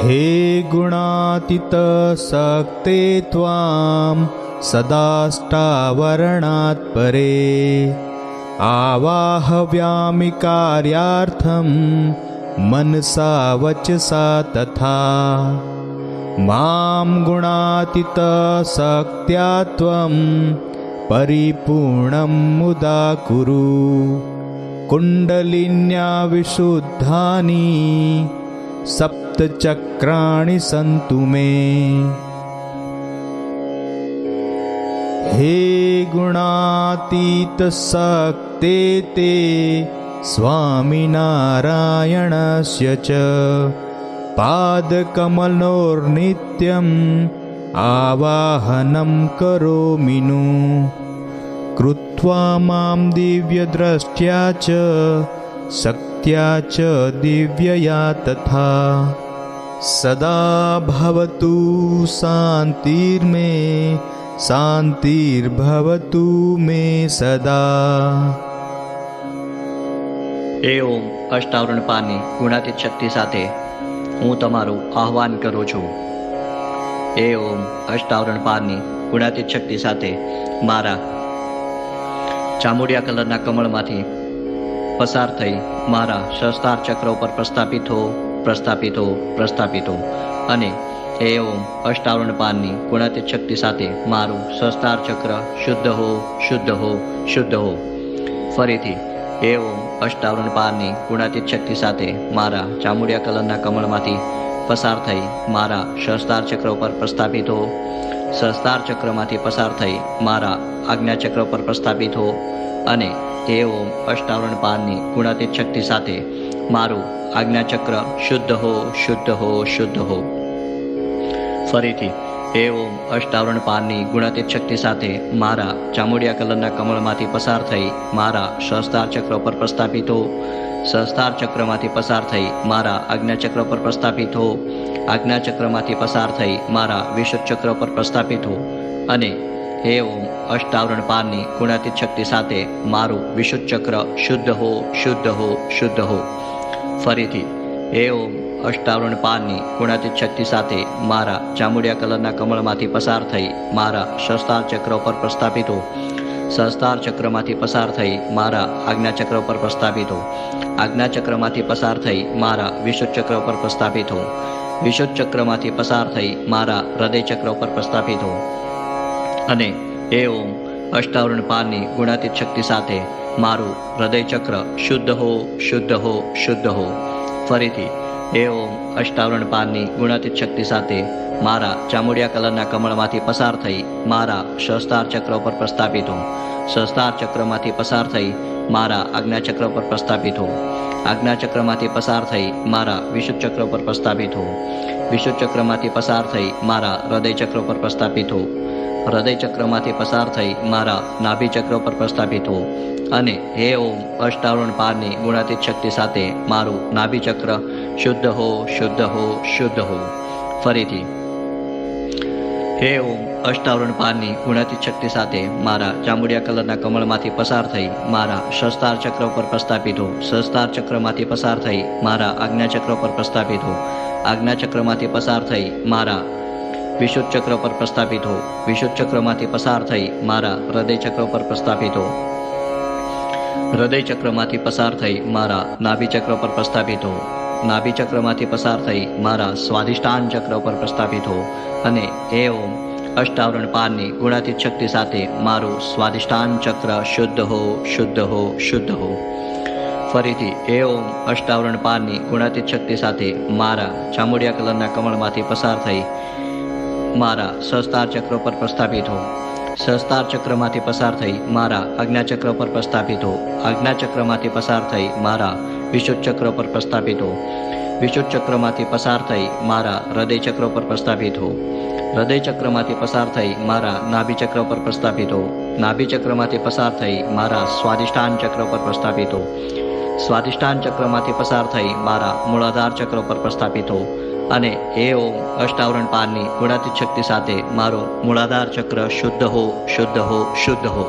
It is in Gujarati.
हे गुणातीत सक्ते त्वां सदाष्टावरणात् परे आवाहव्यामि कार्यार्थं मनसा वचसा तथा मां गुणातीत सक्त्या त्वं परिपूर्णं मुदा कुरु कुण्डलिन्या विशुद्धानि सप्तचक्राणि सन्तु मे। हे गुणातीत सक्ते ते स्वामिनारायणस्य च पादकमलोर्नित्यम् आवाहनं करोमि नु कृत्वा मां दिव्यदृष्ट्या च शक्त्या च दिव्यया तथा सदा भवतु शान्तिर्मे शान्तिर्भवतु मे सदा। એ ઓમ અષ્ટાવરણ પારની ગુણાતીત શક્તિ સાથે હું તમારું આહ્વાન કરું છું। એ ઓમ અષ્ટાવરણ પારની ગુણાતીત શક્તિ સાથે મારા ચામુડિયા કલરના કમળમાંથી પસાર થઈ મારા સહસ્ત્રાર ચક્ર ઉપર પ્રસ્થાપિત હો પ્રસ્થાપિત હો પ્રસ્થાપિત હો અને એ ઓમ અષ્ટાવરણ પારની ગુણાતીત શક્તિ સાથે મારું સહસ્ત્રાર ચક્ર શુદ્ધ હો શુદ્ધ હો શુદ્ધ હો। ફરીથી એ ઓમ અષ્ટાવરણ પારની ગુણાતીત શક્તિ સાથે મારા ચામુડિયા કલરના કમળમાંથી પસાર થઈ મારા સહસ્ત્રાર ચક્ર ઉપર પ્રસ્થાપિત હો સહસ્ત્રાર ચક્રમાંથી પસાર થઈ મારા આજ્ઞા ચક્ર પર પ્રસ્થાપિત હો અને એ ઓમ અષ્ટાવરણ પારની ગુણાતીત શક્તિ સાથે મારું આજ્ઞા ચક્ર શુદ્ધ હો શુદ્ધ હો શુદ્ધ હો। ફરીથી એ ઓમ અષ્ટાવરણ પારની ગુણાતીત શક્તિ સાથે મારા ચામુડિયા કલરના કમળમાંથી પસાર થઈ મારા સહસ્ત્રાર ચક્ર પર પ્રસ્થાપિત હો સહસ્ત્રાર ચક્રમાંથી પસાર થઈ મારા આજ્ઞા ચક્ર પર પ્રસ્થાપિત હો આજ્ઞા ચક્રમાંથી પસાર થઈ મારા વિશુદ્ધ ચક્ર પર પ્રસ્થાપિત હો અને હે ઓમ અષ્ટાવરણ પારની ગુણાતીત શક્તિ સાથે મારું વિશુદ્ધ ચક્ર શુદ્ધ હો શુદ્ધ હો શુદ્ધ હો। ફરીથી હે ઓમ અષ્ટાવરણ પારની ગુણાતીત શક્તિ સાથે મારા ચામુડિયા કલરના કમળમાંથી પસાર થઈ મારા સહસ્ત્રાર ચક્ર પર પ્રસ્થાપિત હો સહસ્ત્રાર ચક્રમાંથી પસાર થઈ મારા આજ્ઞા ચક્ર પર પ્રસ્થાપિત હો આજ્ઞા ચક્રમાંથી પસાર થઈ મારા વિશુદ્ધ ચક્ર પર પ્રસ્થાપિત હો વિશુદ્ધ ચક્રમાંથી પસાર થઈ મારા હૃદય ચક્ર પર પ્રસ્થાપિત હો અને એ ઓમ અષ્ટાવરણ પારની ગુણાતીત શક્તિ સાથે મારું હૃદય ચક્ર શુદ્ધ હો શુદ્ધ હો શુદ્ધ હો। ફરીથી એ ઓમ અષ્ટાવરણ પારની ગુણાતીત શક્તિ સાથે મારા ચામુડિયા કલરના કમળમાંથી પસાર થઈ મારા સહસ્ત્રાર ચક્ર પર પ્રસ્થાપિત હો સહસ્ત્રાર ચક્રમાંથી પસાર થઈ મારા આજ્ઞા ચક્ર પર પ્રસ્થાપિત હો આજ્ઞા ચક્રમાંથી પસાર થઈ મારા વિશુદ્ધ ચક્ર પર પ્રસ્થાપિત હો વિશુદ્ધ ચક્રમાંથી પસાર થઈ મારા હૃદય ચક્ર પર પ્રસ્થાપિત હો હૃદય ચક્રમાંથી પસાર થઈ મારા નાભિ ચક્ર પર પ્રસ્થાપિત હો અને હે ઓમ અષ્ટાવરણ પારની ગુણાતીત શક્તિ સાથે મારું નાભિ ચક્ર શુદ્ધ હો શુદ્ધ હો શુદ્ધ હો। ફરીથી હે ઓમ અષ્ટાવરણ પારની ગુણાતીત શક્તિ સાથે મારા ચામુડિયા કલરના કમળમાંથી પસાર થઈ મારા સહસ્ત્રાર ચક્ર પર પ્રસ્થાપિત હો સહસ્ત્રાર ચક્રમાંથી પસાર થઈ મારા આજ્ઞા ચક્ર પર પ્રસ્થાપિત હો આજ્ઞા ચક્રમાંથી પસાર થઈ મારા વિશુદ્ધ ચક્ર પર પ્રસ્થાપિત હો વિશુદ્ધ ચક્રમાંથી પસાર થઈ મારા હૃદય ચક્ર પર પ્રસ્થાપિત હો હૃદય ચક્રમાંથી પસાર થઈ મારા નાભિ ચક્ર પર પ્રસ્થાપિત હો નાભિ ચક્રમાંથી પસાર થઈ મારા સ્વાધિષ્ઠાન ચક્ર પર પ્રસ્થાપિત હો અને એ ઓમ અષ્ટાવરણ પારની ગુણાતીત શક્તિ સાથે મારું સ્વાધિષ્ઠાન ચક્ર શુદ્ધ હો શુદ્ધ હો શુદ્ધ હો। ફરીથી એ ઓમ અષ્ટાવરણ પારની ગુણાતીત શક્તિ સાથે મારા ચામુડિયા કલરના કમળમાંથી પસાર થઈ મારા સહસ્ત્રાર ચક્ર પર પ્રસ્થાપિત હો સહસ્ત્રાર ચક્રમાંથી પસાર થઈ મારા આજ્ઞા ચક્ર પર પ્રસ્થાપિત હો આજ્ઞા ચક્રમાંથી પસાર થઈ મારા વિશુદ્ધ ચક્ર પર પ્રસ્થાપિત હો વિશુદ્ધ ચક્રમાંથી પસાર થઈ મારા હૃદય ચક્ર પર પ્રસ્થાપિત હો હૃદય ચક્રમાંથી પસાર થઈ મારા નાભિ ચક્ર પર પ્રસ્થાપિત હો નાભિ ચક્રમાંથી પસાર થઈ મારા સ્વાધિષ્ઠાન ચક્ર પર પ્રસ્થાપિત હો સ્વાધિષ્ઠાન ચક્રમાંથી પસાર થઈ મારા મૂળાધાર ચક્ર પર પ્રસ્થાપિત હો અને એ ઓમ અષ્ટાવરણ પારની ગુણાતીત શક્તિ સાથે મારો મૂળાધાર ચક્ર શુદ્ધ હો શુદ્ધ હો શુદ્ધ હો।